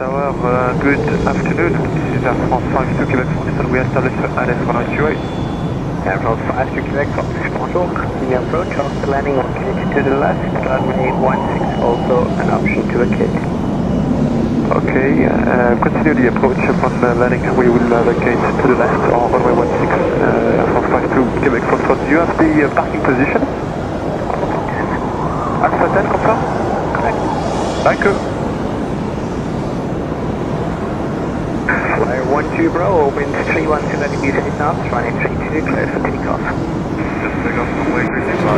Tower, good afternoon. This is Air France 52 Quebec Foxtrot. We established A388. Air France 52 Quebec Foxtrot, bonjour. Continue approach after landing 1 kg to the left, runway 16, also an option to vacate. Okay, continue the approach upon landing. We will vacate to the left on runway 16, Air France 52 Quebec Foxtrot. Do you have the parking position? Alpha 10, confirm? Correct. Thank you. Flyer 12 Bravo, wind 312 at B788 knots, running 32, clear for takeoff. Just take off from way greasy fly.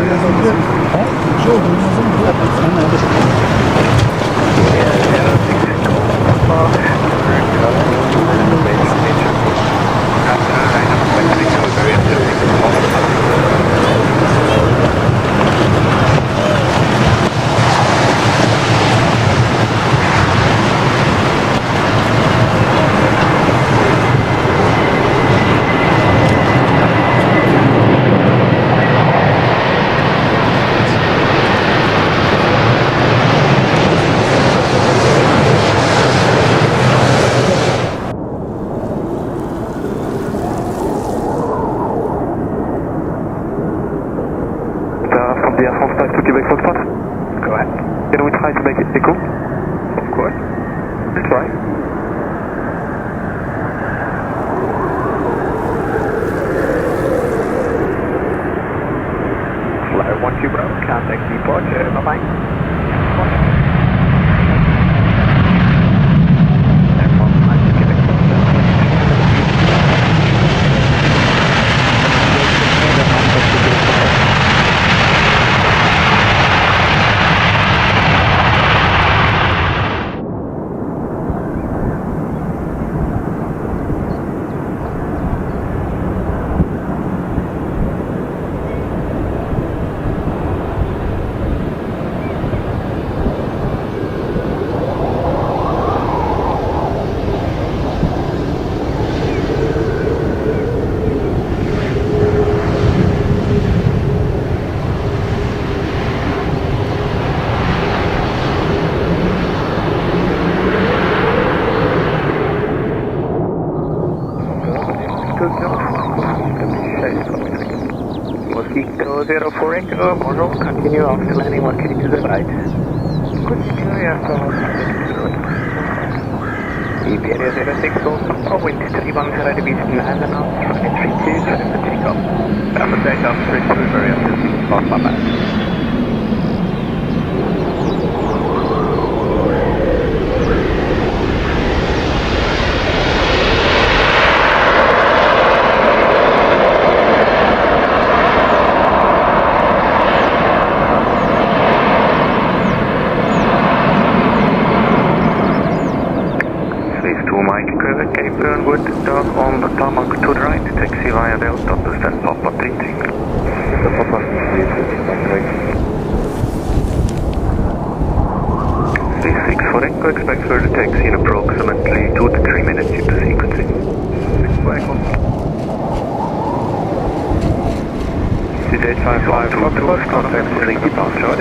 From the Air France 52 Quebec Foxtrot? Go ahead. Can we try to make it echo? Of course. We'll try. Flyer 12 Bravo, contact departure, bye-bye. Air France 52 Quebec Foxtrot. Mosquito 04 Echo, bonjour, continue after landing 1 kg to the right. Continue after Iberia 06 also, wind 310 at B788 knots, running 32, clear for takeoff. After takeoff, 32, very optimistic, bye-bye. Cape Burnwood, down on the tarmac to the right, taxi via Delta, understand Papa 30. Papa 36 for Echo, expect further taxi in approximately 2 to 3 minutes into sequencing. 6 for Echo. This is 85522, contact Zurich departure.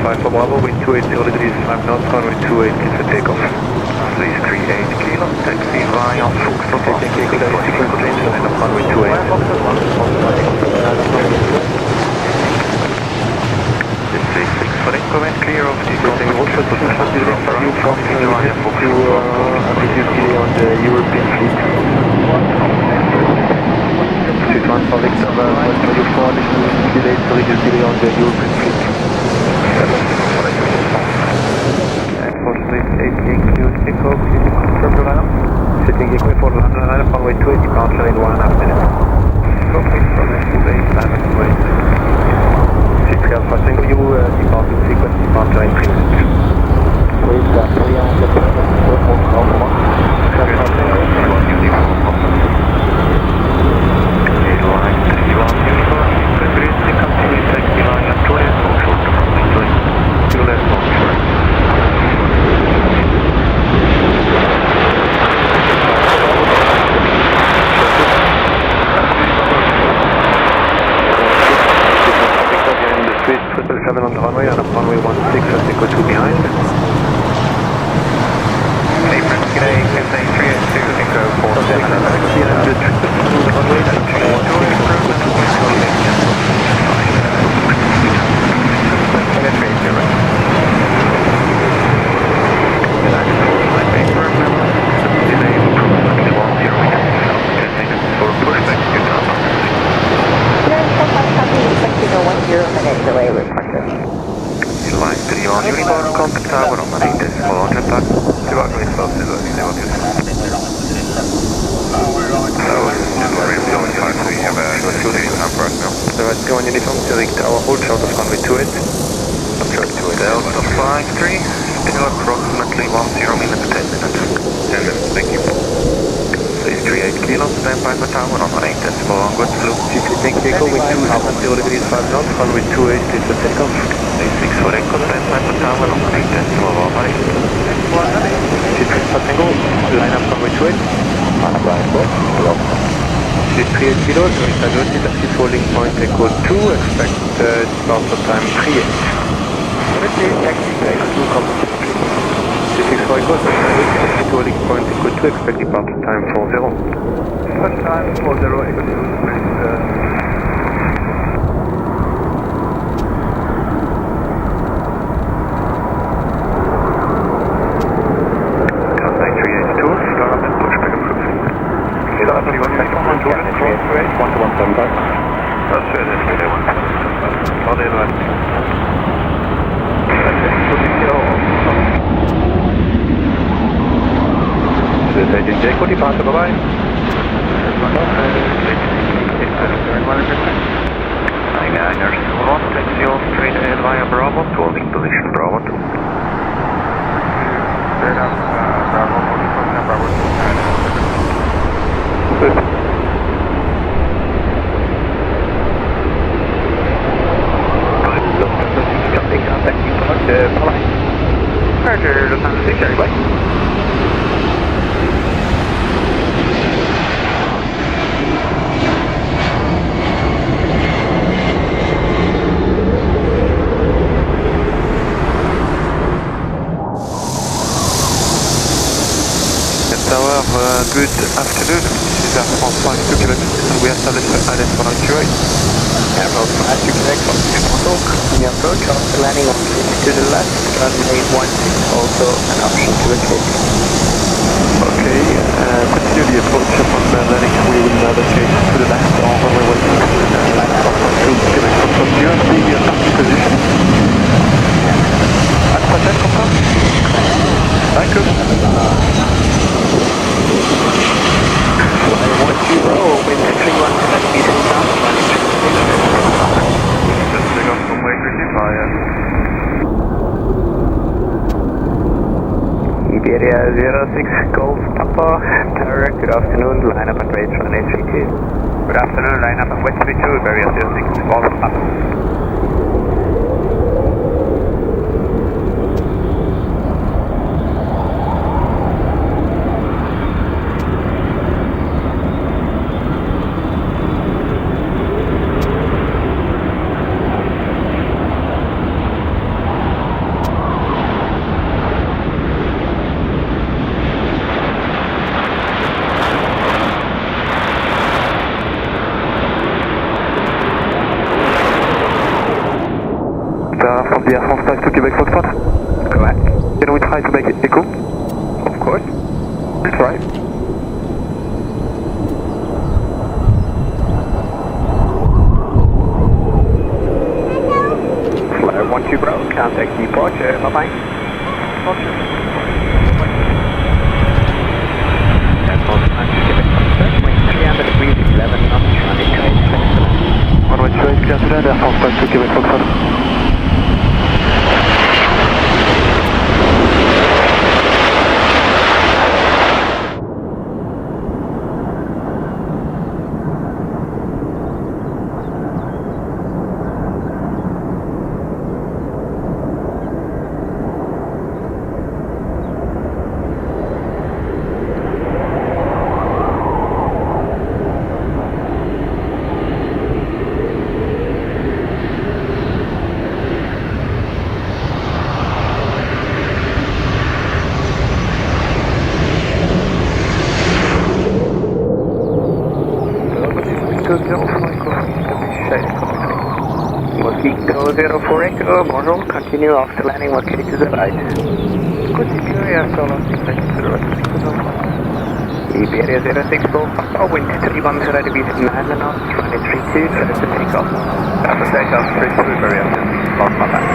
For Bravo, wind 280 degrees, 5 knots, runway 28, clear for takeoff. Please 38 kilo, taxi via Foxtrot, taking sequence change, and up runway 28. This is 6 for increment, clear of the contact position from continue via Foxtrot. On the European fleet. Suite 1 for Victor, 124, additional delay to reduce delay on the European fleet. Unfortunately, include Echo, please confirm the lineup. Setting Echo for London lineup, runway 28, departure in 1.5 minutes. Copy from S28, landing way. 6 Alpha Tango, you departing sequence, departure in 3 minutes. Oui, ça a pris un peu de 7 on the runway and up runway 16 at echo 2 behind. Apron, g'day, A382, echo 47. 300 on the runway, and up runway 16 at echo 2 Go on uniform, Zurich Tower, hold short of runway 28. Up short 28. Delta flying 3, still approximately 10 minutes, 10 minutes. 10 minutes, thank you. A388 kilo, stand by for tower, runway 8, that's for onward, blue. Thank you, Echo, wind 270 degrees 5 knots, runway 28, clear for takeoff. A6 for echo, stand by for tower, runway 8, that's for runway. G3 for Tango, line up runway 28. G38 kilo, Zurich Airport Planespotting holding point echo 2, expect departure time 38. Taxi to echo 2, come. G6 for echo, Zurich Airport holding point echo 2, expect departure time 40. First time 40, echo 2, Departure, bye-bye. Niners, 1, taxi on straight ahead via Bravo, holding position Bravo 2. Straight up, Bravo 2, Bravo 2. Good. Contact departure, bye-bye. Roger, Lufthansa 6, everybody. Good afternoon. This is Air France 52 Quebec. We are established at AS108. Air France 52 Quebec, in your approach after landing on to the left, runway 16, also an option to exit. Okay, continue the approach upon landing. We will navigate to the left on runway 16. To Quebec Foxtrot. Do you have the parking position? At Patel, confirm? Thank you. Fly 10, wind 317 meters south, running Just take off from way 35. Iberia 06 Golf Papa Tower, good afternoon, line up and rates runway 32. Good afternoon, line up and wait 32, Iberia 06, Golf Papa. From the Air France 52 Quebec Foxtrot? Correct. Can we try to make it echo? Of course. We'll try. Flyer 12 Bravo, contact departure, bye-bye. Air France 52 Quebec Foxtrot, wind 300 degrees, 11 knots, running 28. Runway 28 clear to land, Air France 52 Quebec Foxtrot. shading, copy 3. Mosquito 048, bonjour, continue after landing, locate to the right. Continue, after landing, locate to the right. Iberia 06 Golf Papa, wind 310 degrees 9 knots, runway 32, clear to take off. After takeoff, 32, very active, lost my back.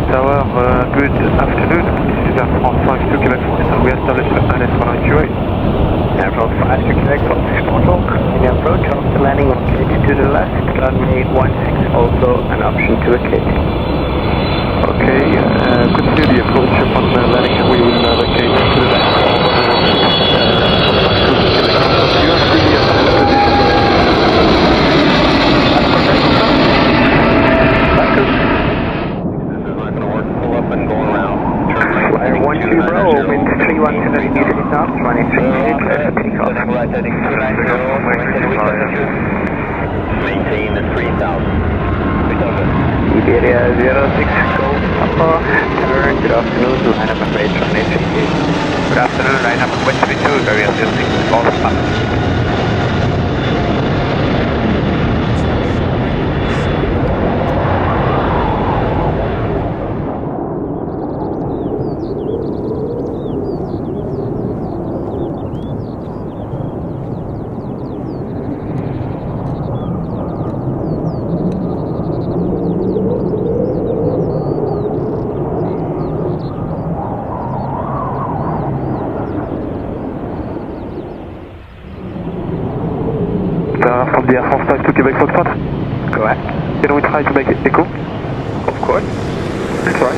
Tower, good afternoon. This is Air France 52 Quebec France. We established A388. Air France 52 Quebec France, bonjour, continue approach after landing, locate to the left, runway 16, also an option to vacate. Okay, continue the approach upon landing. We will vacate to the left. You have the position. Flyer 120, wind 310 degrees 8 knots, runway 32, clear to take off. Maintain the 3000. Iberia 06 Golf Papa, turn, good afternoon, line up and wait, runway 32. Good afternoon, line up at 32, very active, lost my back. From the Air France 52 Quebec Foxtrot. Correct. Can we try to make it echo? Of course. Let's try.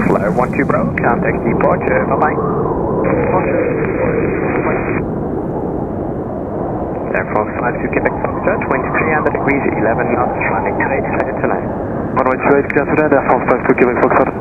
Flyer 12 Bravo, contact departure, bye-bye. Air France 52 Quebec Foxtrot, 2300 degrees, 11 knots, running 28, clear to land. Runway 28, clear to land, Air France 52 Quebec Foxtrot.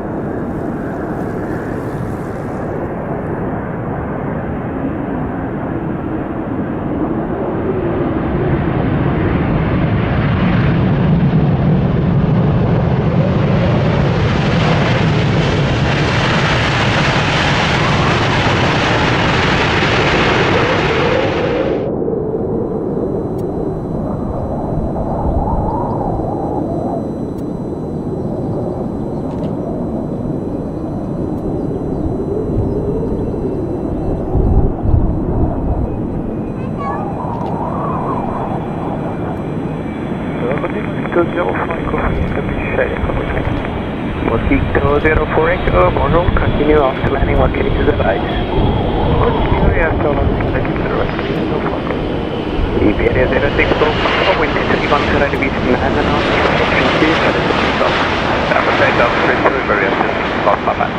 Mosquito 048, bonjour, continue after landing, locate to the right. Continue, after landing, locate to the right. Iberia 06 Golf Papa, wind 310 degrees 9 knots, runway 32, clear to take off. After takeoff, 32, very active, lost my back.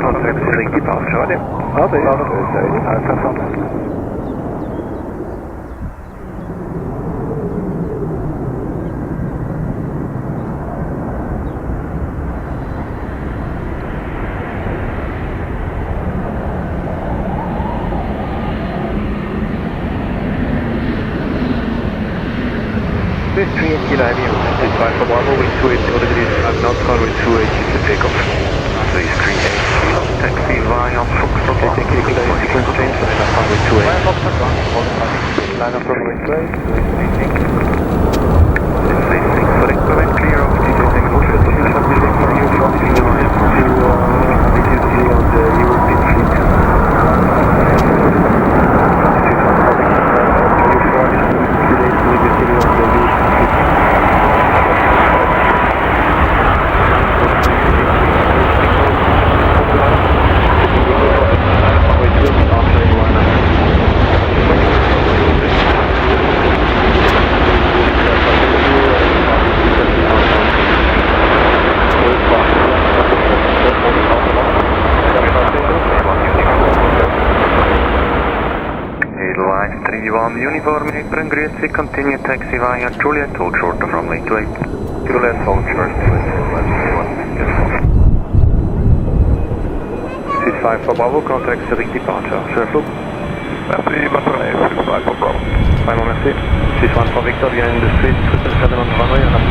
contact Zurich departure. Ja, det är det. This 38 kilo heavy, this is 5 for Bravo, wind 280 degrees, 5 knots, runway 28 for takeoff. This is 38 kilo, taxi via Foxtrot, taking equal sequence change, line up runway 28. Line up runway 28. This is 6 for increment, clear of TJ Tango, on the European fleet. Uniform apron, grade 6, continue taxi via Juliet, hold short of runway 28. Juliet, hold short. This is 5 for Bravo, contact Zurich departure. Sherflow. Merci, Bataille, 5 for Bravo. Vraiment merci. This is 1 for Victor, behind the street, 777 on the runway, and up